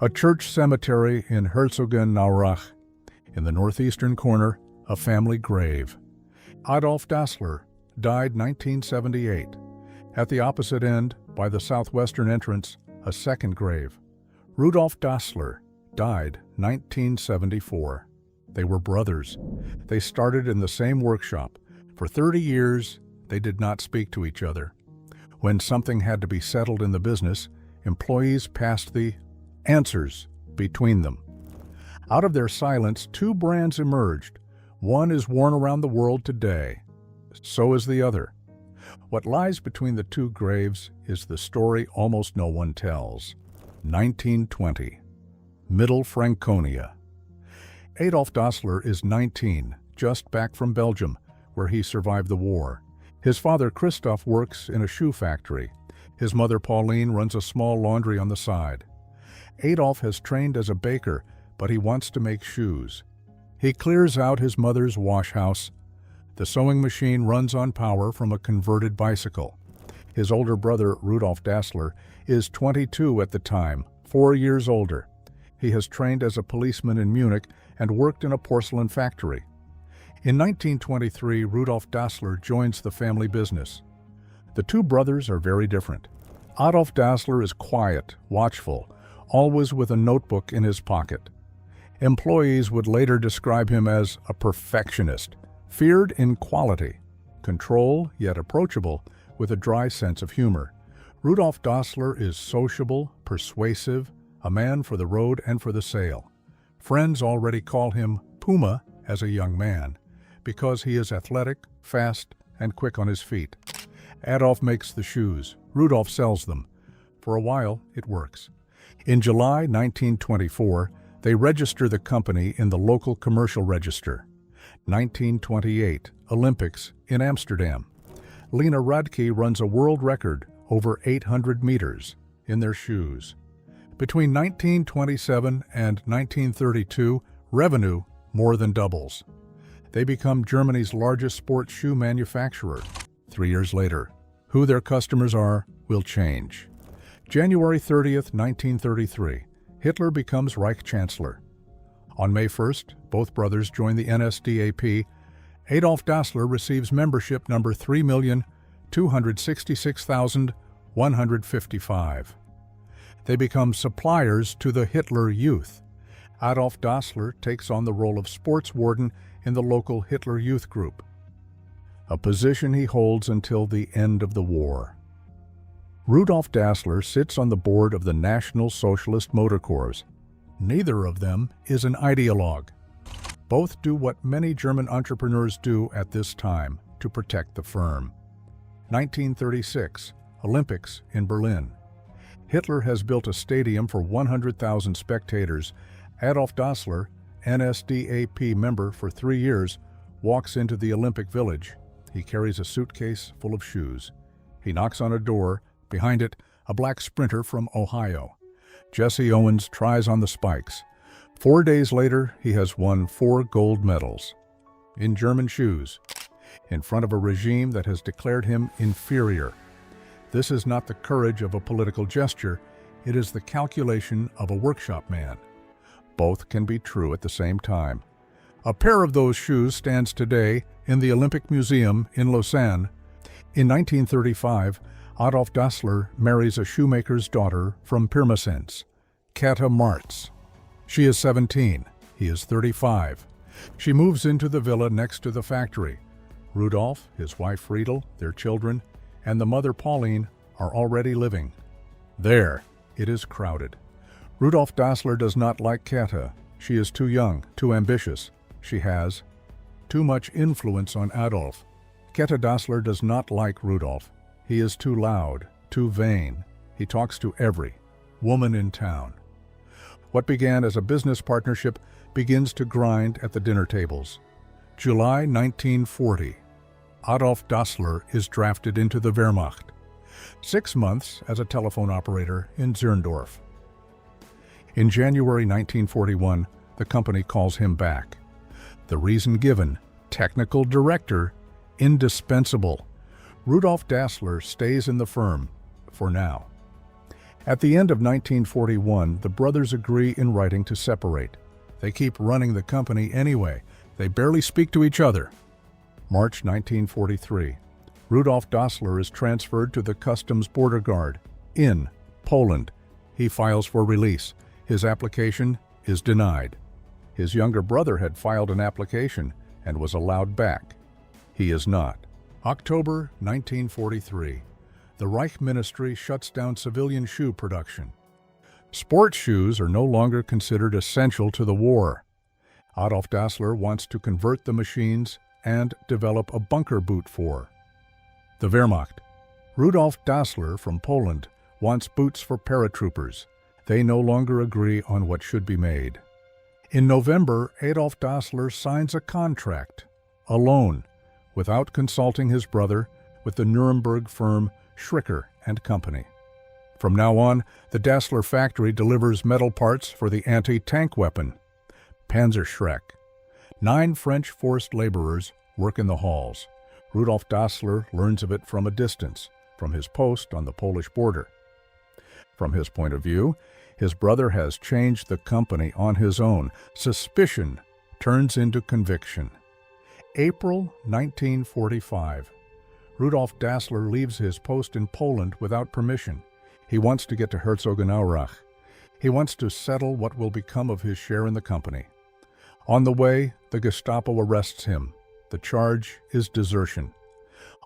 A church cemetery in Herzogenaurach, in the northeastern corner, a family grave. Adolf Dassler died 1978. At the opposite end, by the southwestern entrance, a second grave. Rudolf Dassler died 1974. They were brothers. They started in the same workshop. For 30 years, they did not speak to each other. When something had to be settled in the business, employees passed the answers between them. Out of their silence, two brands emerged. One is worn around the world today. So is the other. What lies between the two graves is the story almost no one tells. 1920. Middle Franconia. Adolf Dassler is 19, just back from Belgium, where he survived the war. His father, Christoph, works in a shoe factory. His mother, Pauline, runs a small laundry on the side. Adolf has trained as a baker, but he wants to make shoes. He clears out his mother's wash house. The sewing machine runs on power from a converted bicycle. His older brother, Rudolf Dassler, is 22 at the time, 4 years older. He has trained as a policeman in Munich and worked in a porcelain factory. In 1923, Rudolf Dassler joins the family business. The two brothers are very different. Adolf Dassler is quiet, watchful, always with a notebook in his pocket. Employees would later describe him as a perfectionist, feared in quality, control yet approachable, with a dry sense of humor. Rudolf Dassler is sociable, persuasive, a man for the road and for the sale. Friends already call him Puma as a young man, because he is athletic, fast, and quick on his feet. Adolf makes the shoes. Rudolf sells them. For a while, it works. In July 1924, they register the company in the local commercial register. 1928, Olympics in Amsterdam. Lena Radke runs a world record over 800 meters in their shoes. Between 1927 and 1932, revenue more than doubles. They become Germany's largest sports shoe manufacturer. 3 years later, who their customers are will change. January 30th, 1933, Hitler becomes Reich Chancellor. On May 1st, both brothers join the NSDAP. Adolf Dassler receives membership number 3,266,155. They become suppliers to the Hitler Youth. Adolf Dassler takes on the role of sports warden in the local Hitler Youth group, a position he holds until the end of the war. Rudolf Dassler sits on the board of the National Socialist Motor Corps. Neither of them is an ideologue. Both do what many German entrepreneurs do at this time to protect the firm. 1936, Olympics in Berlin. Hitler has built a stadium for 100,000 spectators. Adolf Dassler, NSDAP member for 3 years, walks into the Olympic Village. He carries a suitcase full of shoes. He knocks on a door. Behind it, a black sprinter from Ohio. Jesse Owens tries on the spikes. 4 days later, he has won 4 gold medals. In German shoes, in front of a regime that has declared him inferior. This is not the courage of a political gesture, it is the calculation of a workshop man. Both can be true at the same time. A pair of those shoes stands today in the Olympic Museum in Lausanne. In 1935, Adolf Dassler marries a shoemaker's daughter from Pirmasens, Käthe Martz. She is 17, he is 35. She moves into the villa next to the factory. Rudolf, his wife Friedel, their children, and the mother Pauline are already living. There, it is crowded. Rudolf Dassler does not like Käthe. She is too young, too ambitious. She has too much influence on Adolf. Käthe Dassler does not like Rudolf. He is too loud, too vain. He talks to every woman in town. What began as a business partnership begins to grind at the dinner tables. July 1940. Adolf Dassler is drafted into the Wehrmacht. 6 months as a telephone operator in Zirndorf. In January 1941, the company calls him back. The reason given, technical director, indispensable. Rudolf Dassler stays in the firm, for now. At the end of 1941, the brothers agree in writing to separate. They keep running the company anyway. They barely speak to each other. March 1943. Rudolf Dassler is transferred to the Customs Border Guard in Poland. He files for release. His application is denied. His younger brother had filed an application and was allowed back. He is not. October 1943. The Reich Ministry shuts down civilian shoe production. Sports shoes are no longer considered essential to the war. Adolf Dassler wants to convert the machines and develop a bunker boot for the Wehrmacht. Rudolf Dassler from Poland wants boots for paratroopers. They no longer agree on what should be made. In November, Adolf Dassler signs a contract, a loan, without consulting his brother, with the Nuremberg firm Schricker and Company. From now on, the Dassler factory delivers metal parts for the anti-tank weapon, Panzerschreck. 9 French forced laborers work in the halls. Rudolf Dassler learns of it from a distance, from his post on the Polish border. From his point of view, his brother has changed the company on his own. Suspicion turns into conviction. April 1945. Rudolf Dassler leaves his post in Poland without permission. He wants to get to Herzogenaurach. He wants to settle what will become of his share in the company. On the way, the Gestapo arrests him. The charge is desertion.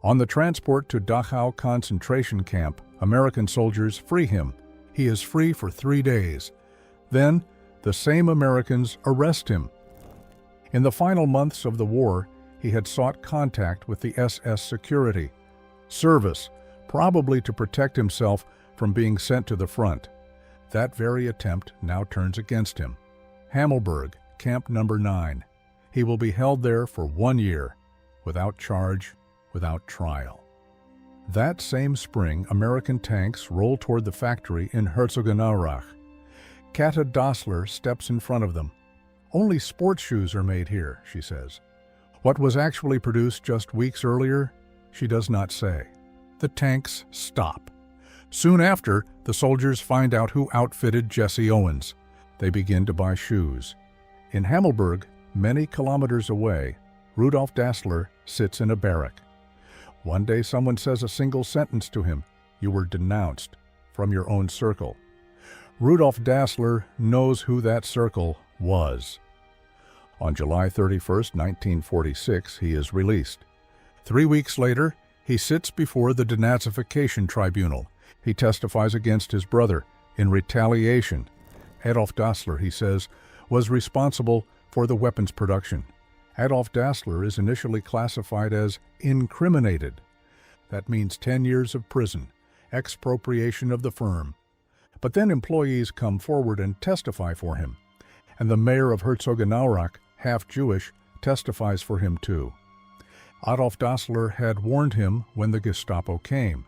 On the transport to Dachau concentration camp, American soldiers free him. He is free for 3 days. Then, the same Americans arrest him. In the final months of the war, he had sought contact with the SS security service, probably to protect himself from being sent to the front. That very attempt now turns against him. Hammelburg, Camp Number 9. He will be held there for 1 year, without charge, without trial. That same spring, American tanks roll toward the factory in Herzogenaurach. Katta Dassler steps in front of them. "Only sports shoes are made here," she says. What was actually produced just weeks earlier, she does not say. The tanks stop. Soon after, the soldiers find out who outfitted Jesse Owens. They begin to buy shoes. In Hammelburg, many kilometers away, Rudolf Dassler sits in a barrack. One day someone says a single sentence to him: "You were denounced from your own circle." Rudolf Dassler knows who that circle was. On July 31, 1946, he is released. 3 weeks later, he sits before the denazification tribunal. He testifies against his brother in retaliation. Adolf Dassler, he says, was responsible for the weapons production. Adolf Dassler is initially classified as incriminated. That means 10 years of prison, expropriation of the firm. But then employees come forward and testify for him. And the mayor of Herzogenaurach, half Jewish, testifies for him too. Adolf Dassler had warned him when the Gestapo came.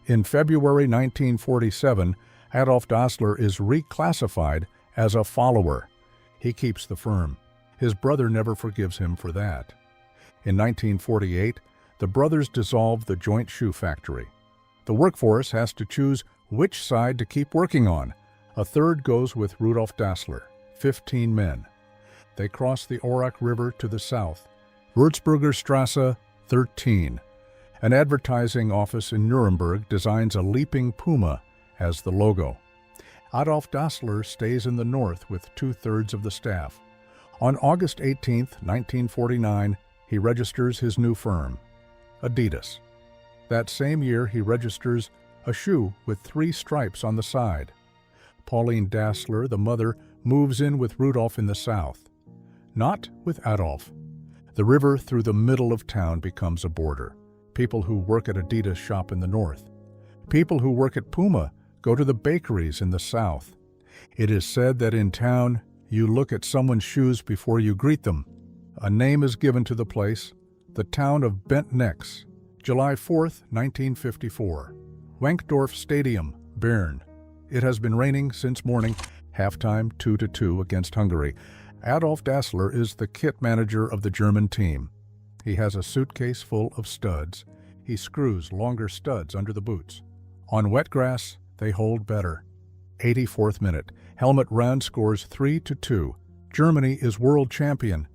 In February 1947, Adolf Dassler is reclassified as a follower. He keeps the firm. His brother never forgives him for that. In 1948, the brothers dissolve the joint shoe factory. The workforce has to choose which side to keep working on. A third goes with Rudolf Dassler, 15 men. They cross the Aurach River to the south, Würzburger Strasse 13. An advertising office in Nuremberg designs a leaping puma as the logo. Adolf Dassler stays in the north with 2/3 of the staff. On August 18, 1949, he registers his new firm, Adidas. That same year, he registers a shoe with 3 stripes on the side. Pauline Dassler, the mother, moves in with Rudolf in the south. Not with Adolf. The river through the middle of town becomes a border. People who work at Adidas shop in the north. People who work at Puma go to the bakeries in the south. It is said that in town, you look at someone's shoes before you greet them. A name is given to the place, the town of Bent Necks, July 4, 1954. Wankdorf Stadium, Bern. It has been raining since morning, halftime 2-2 against Hungary. Adolf Dassler is the kit manager of the German team. He has a suitcase full of studs. He screws longer studs under the boots. On wet grass, they hold better. 84th minute, Helmut Rahn scores 3-2. Germany is world champion.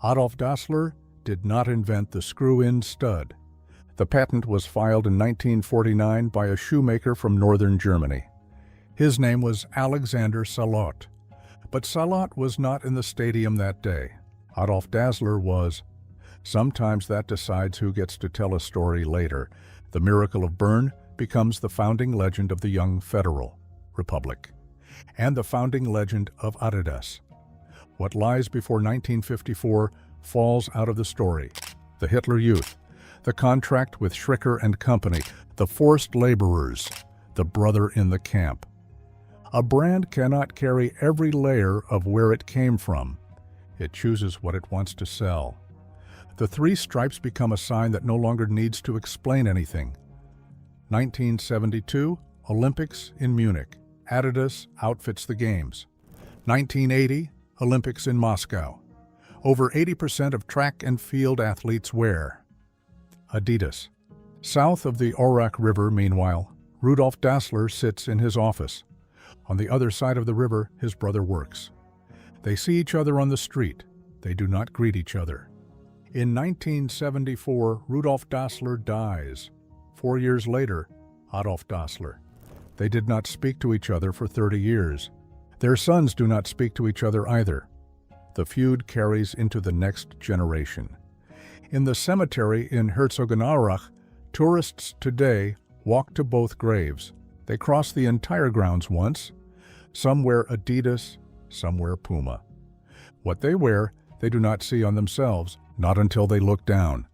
Adolf Dassler did not invent the screw-in stud. The patent was filed in 1949 by a shoemaker from northern Germany. His name was Alexander Salot. But Salot was not in the stadium that day. Adolf Dassler was. Sometimes that decides who gets to tell a story later. The miracle of Bern becomes the founding legend of the young Federal Republic and the founding legend of Adidas. What lies before 1954 falls out of the story. The Hitler Youth, the contract with Schricker and Company, the forced laborers, the brother in the camp. A brand cannot carry every layer of where it came from. It chooses what it wants to sell. The three stripes become a sign that no longer needs to explain anything. 1972, Olympics in Munich. Adidas outfits the games. 1980, Olympics in Moscow. Over 80% of track and field athletes wear Adidas. South of the Aurach River, meanwhile, Rudolf Dassler sits in his office. On the other side of the river, his brother works. They see each other on the street. They do not greet each other. In 1974, Rudolf Dassler dies. 4 years later, Adolf Dassler. They did not speak to each other for 30 years. Their sons do not speak to each other either. The feud carries into the next generation. In the cemetery in Herzogenaurach, tourists today walk to both graves. They cross the entire grounds once. Some wear Adidas, some wear Puma. What they wear, they do not see on themselves, not until they look down.